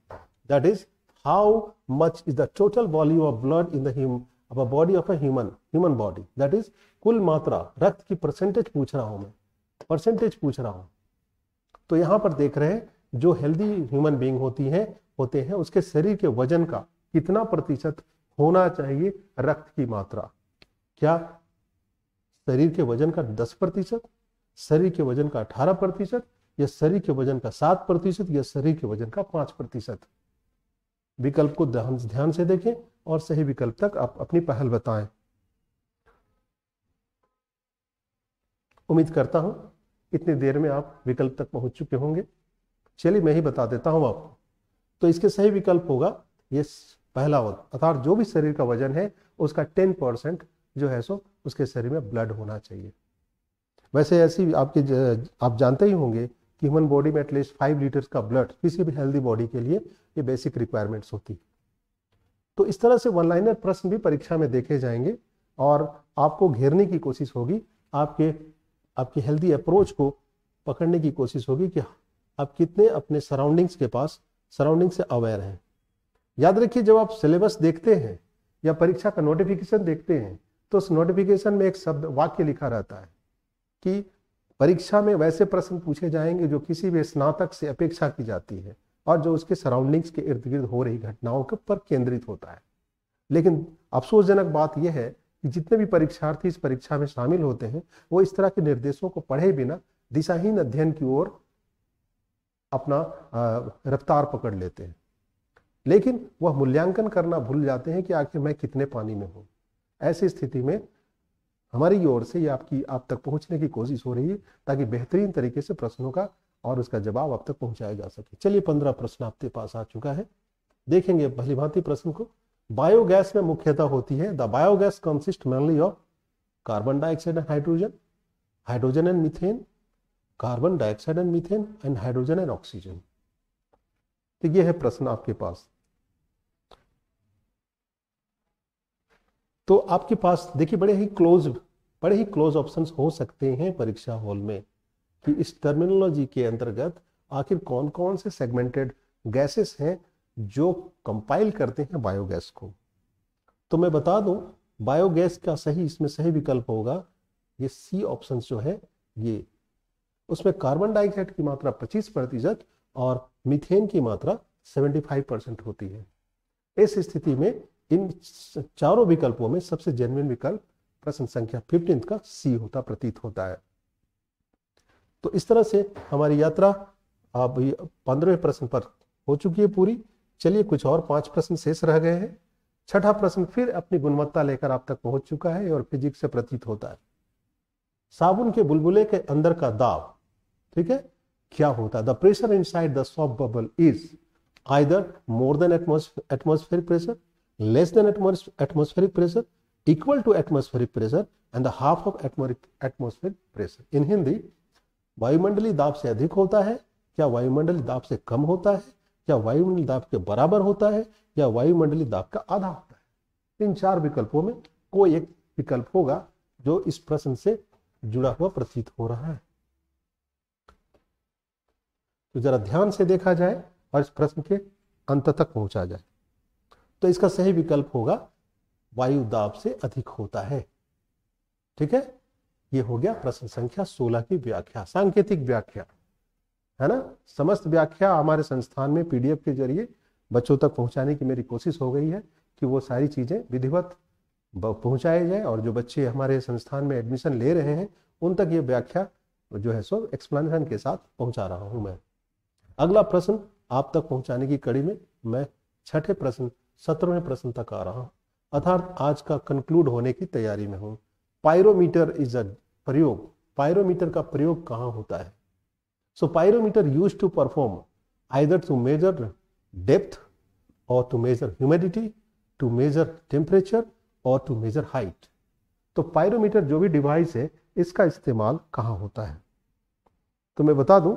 That is, how much is the total volume of blood in the body of a human body. That is, कुल मात्रा, रक्त की परसेंटेज पूछ रहा हूं मैं, परसेंटेज पूछ रहा हूं। तो यहां पर देख रहे हैं जो हेल्दी ह्यूमन बीइंग होते हैं उसके शरीर के वजन का कितना प्रतिशत होना चाहिए रक्त की मात्रा। क्या शरीर के वजन का 10%, शरीर के वजन का 18%, या शरीर के वजन का 7%, या शरीर के वजन का 5%। विकल्प को ध्यान से देखें और सही विकल्प तक आप अपनी पहल बताएं। उम्मीद करता हूं इतनी देर में आप विकल्प तक पहुंच चुके होंगे। चलिए मैं ही बता देता हूं आपको। तो इसके सही विकल्प होगा ये पहला वाला, अर्थात जो भी शरीर का वजन है उसका 10% जो है सो उसके शरीर में ब्लड होना चाहिए। वैसे ऐसी आप जानते ही होंगे कि ह्यूमन बॉडी में एटलीस्ट 5 लीटर्स का ब्लड किसी भी हेल्दी बॉडी के लिए ये बेसिक रिक्वायरमेंट्स होती है। तो इस तरह से वन लाइनर प्रश्न भी परीक्षा में देखे जाएंगे और आपको घेरने की कोशिश होगी, आपकी हेल्दी अप्रोच को पकड़ने की कोशिश होगी कि आप कितने अपने सराउंडिंग से अवेयर हैं। याद रखिए, जब आप सिलेबस देखते हैं या परीक्षा का नोटिफिकेशन देखते हैं तो उस नोटिफिकेशन में एक शब्द वाक्य लिखा रहता है कि परीक्षा में वैसे प्रश्न पूछे जाएंगे जो किसी भी स्नातक से अपेक्षा की जाती है और जो उसके सराउंडिंग्स के इर्द गिर्द हो रही घटनाओं के पर केंद्रित होता है। लेकिन अफसोसजनक बात यह है कि जितने भी परीक्षार्थी इस परीक्षा में शामिल होते हैं वो इस तरह के निर्देशों को पढ़े बिना दिशाहीन अध्ययन की ओर अपना रफ्तार पकड़ लेते हैं, लेकिन वह मूल्यांकन करना भूल जाते हैं कि आखिर मैं कितने पानी में हूं। ऐसी स्थिति में हमारी ओर से ये आप तक पहुंचने की कोशिश हो रही है ताकि बेहतरीन तरीके से प्रश्नों का और उसका जवाब आप तक पहुंचाया जा सके। चलिए 15 प्रश्न आपके पास आ चुका है, देखेंगे भलीभांति प्रश्न को। बायोगैस में मुख्यतः होती है, the biogas consist mainly of carbon dioxide and hydrogen, hydrogen and methane, carbon dioxide and methane and hydrogen and oxygen. तो ये है प्रश्न आपके पास। तो आपके पास देखिए बड़े ही क्लोज ऑप्शंस हो सकते हैं परीक्षा हॉल में कि इस टर्मिनोलॉजी के अंतर्गत आखिर कौन कौन से सेगमेंटेड गैसेस हैं जो कंपाइल करते हैं बायोगैस को। तो मैं बता दूं, बायोगैस का इसमें सही विकल्प होगा ये सी ऑप्शन जो है ये। उसमें कार्बन डाइऑक्साइड की मात्रा 25% और मीथेन की मात्रा 75% होती है। इस स्थिति में इन चारों विकल्पों में सबसे जेन्युइन विकल्प प्रश्न संख्या 15 का सी प्रतीत होता है। तो इस तरह से हमारी यात्रा अब 15वें प्रश्न पर हो चुकी है पूरी। चलिए कुछ और 5 प्रश्न शेष रह गए हैं। छठा प्रश्न फिर अपनी गुणवत्ता लेकर आप तक पहुंच चुका है और फिजिक्स से प्रतीत होता है। साबुन के बुलबुले के अंदर का दाब, ठीक है, क्या होता है? The pressure inside the soft bubble is either more than atmospheric pressure, less than atmospheric pressure, equal to atmospheric pressure and the half of atmospheric pressure. In Hindi, वायुमंडलीय दाब से अधिक होता है, क्या वायुमंडलीय दाब से कम होता है, क्या वायुमंडलीय दाब के बराबर होता है, या वायुमंडलीय दाब का आधा होता है। इन 4 विकल्पों में कोई एक विकल्प होगा जो इस प्रश्न से जुड़ा हुआ प्रतीत हो रहा है। तो जरा ध्यान से देखा जाए और इस प्रश्न के अंत तक पहुंचा जाए। तो इसका सही विकल्प होगा वायु दाब से अधिक होता है। ठीक है, ये हो गया प्रश्न संख्या 16 की व्याख्या, सांकेतिक व्याख्या, है ना। समस्त व्याख्या हमारे संस्थान में पीडीएफ के जरिए बच्चों तक पहुंचाने की मेरी कोशिश हो गई है कि वो सारी चीजें विधिवत पहुंचाए जाए और जो बच्चे हमारे संस्थान में एडमिशन ले रहे हैं उन तक ये व्याख्या जो है सो एक्सप्लेनेशन के साथ पहुंचा रहा हूं मैं। अगला प्रश्न आप तक पहुंचाने की कड़ी में मैं छठे प्रश्न 17वें प्रश्न तक आ रहा हूं, अर्थात आज का कंक्लूड होने की तैयारी में हूं। पायरोमीटर इज अ प्रयोग, पायरोमीटर का प्रयोग कहां होता है? So pyrometer used to perform either to measure depth और to measure humidity, to measure temperature और टू मेजर हाइट। तो पायरोमीटर जो भी डिवाइस है इसका इस्तेमाल कहां होता है? तो मैं बता दूं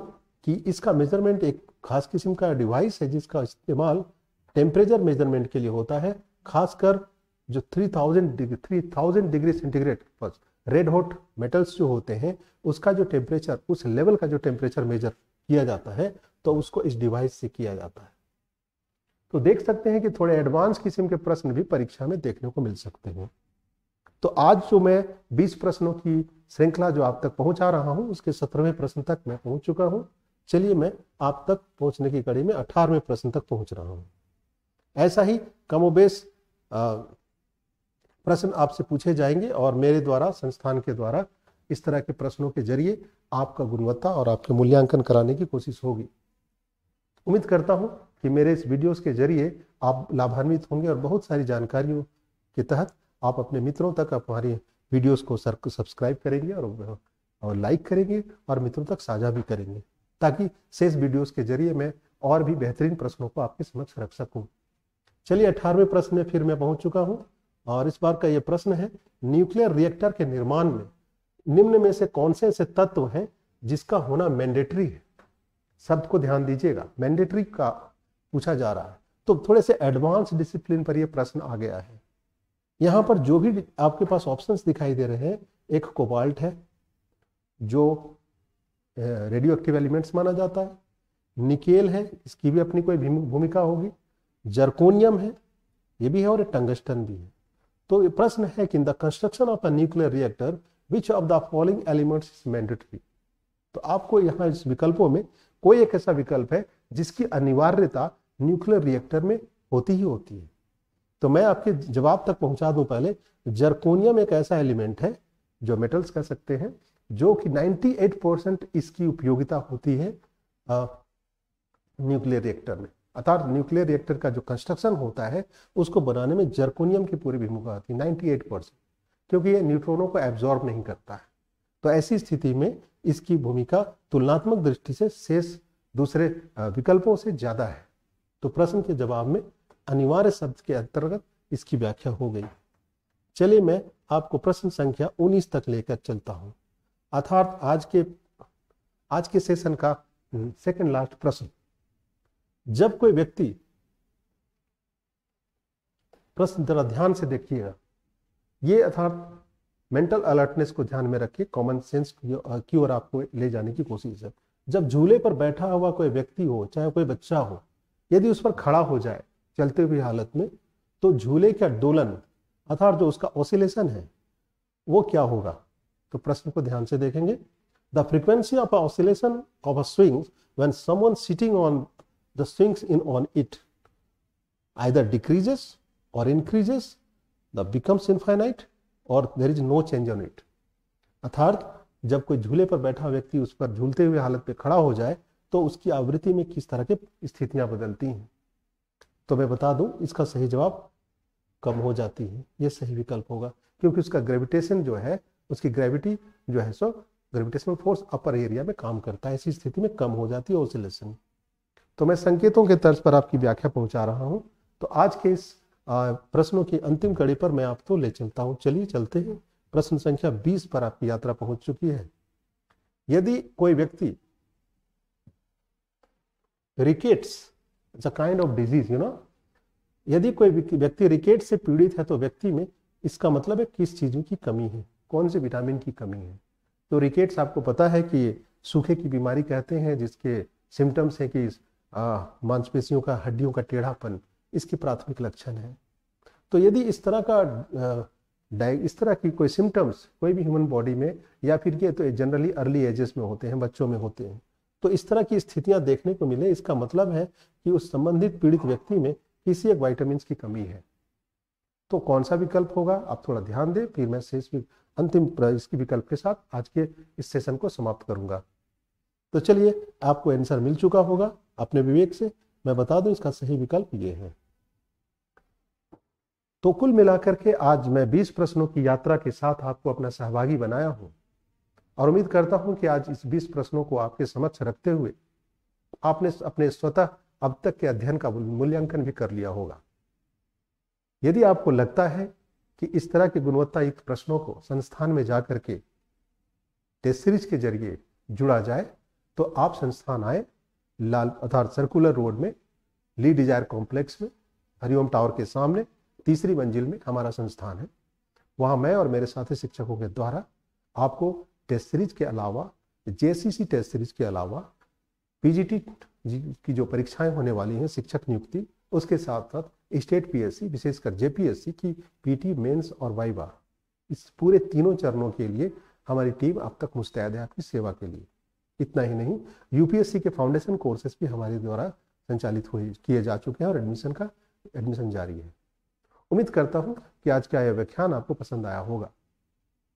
कि इसका मेजरमेंट एक खास किस्म का डिवाइस है जिसका इस्तेमाल टेम्परेचर मेजरमेंट के लिए होता है, खासकर जो 3000 डिग्री सेंटीग्रेड पर रेड हॉट मेटल्स जो होते हैं उसका जो टेम्परेचर, उस लेवल का जो टेम्परेचर मेजर किया जाता है तो उसको इस डिवाइस से किया जाता है। तो देख सकते हैं कि थोड़े एडवांस किस्म के प्रश्न भी परीक्षा में देखने को मिल सकते हैं। तो आज जो मैं 20 प्रश्नों की श्रृंखला जो आप तक पहुंचा रहा हूं उसके 17वें प्रश्न तक मैं पहुंच चुका हूं। चलिए मैं आप तक पहुंचने की कड़ी में 18वें प्रश्न तक पहुंच रहा हूं। ऐसा ही कमोबेश प्रश्न आपसे पूछे जाएंगे और मेरे द्वारा, संस्थान के द्वारा इस तरह के प्रश्नों के जरिए आपका गुणवत्ता और आपके मूल्यांकन कराने की कोशिश होगी। उम्मीद करता हूं कि मेरे इस वीडियोस के जरिए आप लाभान्वित होंगे और बहुत सारी जानकारियों के तहत आप अपने मित्रों तक हमारी वीडियोस को सब्सक्राइब करेंगे और लाइक करेंगे और मित्रों तक साझा भी करेंगे ताकि शेष वीडियोस के जरिए मैं और भी बेहतरीन प्रश्नों को आपके समक्ष रख सकूं। चलिए 18वें प्रश्न में फिर मैं पहुंच चुका हूं और इस बार का यह प्रश्न है, न्यूक्लियर रिएक्टर के निर्माण में निम्न में से कौन से ऐसे तत्व हैं जिसका होना मैंडेटरी है? शब्द को ध्यान दीजिएगा, मैंडेटरी का पूछा जा रहा है, तो थोड़े से एडवांस डिसिप्लिन पर यह प्रश्न आ गया है। यहां पर जो भी आपके पास ऑप्शंस दिखाई दे रहे हैं, एक कोबाल्ट है जो रेडियो एक्टिव एलिमेंट्स माना जाता है, निकेल है, इसकी भी अपनी कोई भूमिका होगी, जर्कोनियम है, ये भी है, और टंगस्टन भी है। तो ये प्रश्न है कि in the construction of a nuclear reactor which of the following elements is mandatory. तो आपको यहाँ इस विकल्पों में कोई एक ऐसा विकल्प है जिसकी अनिवार्यता न्यूक्लियर रिएक्टर में होती ही होती है। तो मैं आपके जवाब तक पहुंचा दूं पहले, जर्कोनियम एक ऐसा एलिमेंट है जो मेटल्स कह सकते हैं, जो कि 98% इसकी उपयोगिता होती है न्यूक्लियर रिएक्टर में। अर्थात न्यूक्लियर रिएक्टर का जो कंस्ट्रक्शन होता है उसको बनाने में जर्कोनियम की पूरी भूमिका होती है 98%, क्योंकि ये न्यूट्रॉनों को एब्जॉर्ब नहीं करता है। तो ऐसी स्थिति में इसकी भूमिका तुलनात्मक दृष्टि से शेष दूसरे विकल्पों से ज्यादा है। तो प्रश्न के जवाब में अनिवार्य शब्द के अंतर्गत इसकी व्याख्या हो गई। चलिए मैं आपको प्रश्न संख्या 19 तक लेकर चलता हूं, अर्थात आज के सेशन का सेकंड लास्ट प्रश्न। जब कोई व्यक्ति, प्रश्न जरा ध्यान से देखिएगा, ये अर्थात मेंटल अलर्टनेस को ध्यान में रखिए, कॉमन सेंस की ओर आपको ले जाने की कोशिश है। जब झूले पर बैठा हुआ कोई व्यक्ति हो, चाहे कोई बच्चा हो, यदि उस पर खड़ा हो जाए चलते हुए हालत में, तो झूले का दोलन अर्थात जो उसका ऑसिलेशन है वो क्या होगा। तो प्रश्न को ध्यान से देखेंगे। The frequency of oscillation of a swing when someone sitting on the swings in on it either decreases और इंक्रीजेस, द बिकम्स इनफाइनाइट और there is no change on it. अर्थात जब कोई झूले पर बैठा व्यक्ति उस पर झूलते हुए हालत पे खड़ा हो जाए तो उसकी आवृत्ति में किस तरह की स्थितियां बदलती हैं। तो मैं बता दूं, इसका सही जवाब कम हो जाती है, ये सही विकल्प होगा, क्योंकि उसका ग्रेविटेशन जो है, उसकी ग्रेविटी जो है so gravitational force upper area में काम करता है, ऐसी स्थिति में कम हो जाती है ऑसिलेशन। तो मैं संकेतों के तर्ज पर आपकी व्याख्या पहुंचा रहा हूं। तो आज के इस प्रश्नों की अंतिम कड़ी पर मैं आपको ले चलता हूं। चलिए चलते हैं, प्रश्न संख्या 20 पर आपकी यात्रा पहुंच चुकी है। यदि कोई व्यक्ति rickets, it's a kind of disease, यदि कोई व्यक्ति रिकेट से पीड़ित है तो व्यक्ति में इसका मतलब है किस चीज की कमी है, कौन से विटामिन की कमी है। तो रिकेट्स आपको पता है कि सूखे की बीमारी कहते हैं, जिसके सिम्टम्स है कि मांसपेशियों का, हड्डियों का टेढ़ापन इसकी प्राथमिक लक्षण है। तो यदि इस तरह की कोई सिम्टम्स कोई भी ह्यूमन बॉडी में, या फिर ये तो जनरली अर्ली एजेस में होते हैं, बच्चों में होते हैं, तो इस तरह की स्थितियां देखने को मिले, इसका मतलब है कि उस संबंधित पीड़ित व्यक्ति में किसी एक विटामिन की कमी है। तो कौन सा विकल्प होगा, आप थोड़ा ध्यान दें, फिर मैं शेष अंतिम इसकी विकल्प के साथ आज के इस सेशन को समाप्त करूंगा। तो चलिए, आपको आंसर मिल चुका होगा अपने विवेक से। मैं बता दूं, इसका सही विकल्प ये है। तो कुल मिलाकर के आज मैं 20 प्रश्नों की यात्रा के साथ आपको अपना सहभागी बनाया हूं, और उम्मीद करता हूं कि आज इस 20 प्रश्नों को आपके समक्ष रखते हुए आपने अपने स्वतः अब तक के अध्ययन का मूल्यांकन भी कर लिया होगा। यदि आपको लगता है कि इस तरह के गुणवत्तायुक्त प्रश्नों को संस्थान में जाकर के टेस्ट सीरीज के जरिए जुड़ा जाए, तो आप संस्थान आए, लाल अर्थात सर्कुलर रोड में, ली डिजायर कॉम्प्लेक्स में, हरिओम टावर के सामने 3री मंजिल में हमारा संस्थान है। वहां मैं और मेरे साथी शिक्षकों के द्वारा आपको टेस्ट सीरीज के अलावा, जेसीसी टेस्ट सीरीज के अलावा, पीजीटी की जो परीक्षाएं होने वाली हैं शिक्षक नियुक्ति, उसके साथ साथ स्टेट पीएससी, विशेषकर जेपीएससी की पीटी, मेंस और वाइवा, इस पूरे तीनों चरणों के लिए हमारी टीम अब तक मुस्तैद है आपकी सेवा के लिए। इतना ही नहीं, यूपीएससी के फाउंडेशन कोर्सेस भी हमारे द्वारा संचालित किए जा चुके हैं और एडमिशन जारी है। उम्मीद करता हूं कि आज का यह व्याख्यान आपको पसंद आया होगा।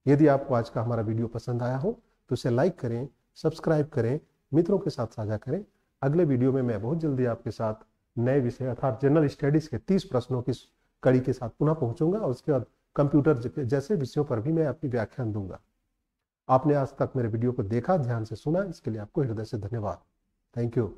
यदि आपको आज का हमारा वीडियो पसंद आया हो तो इसे लाइक करें, सब्सक्राइब करें, मित्रों के साथ साझा करें। अगले वीडियो में मैं बहुत जल्दी आपके साथ नए विषय अर्थात जनरल स्टडीज के 30 प्रश्नों की कड़ी के साथ पुनः पहुंचूंगा, और उसके बाद कंप्यूटर जैसे विषयों पर भी मैं अपनी व्याख्यान दूंगा। आपने आज तक मेरे वीडियो को देखा, ध्यान से सुना, इसके लिए आपको हृदय से धन्यवाद। Thank you.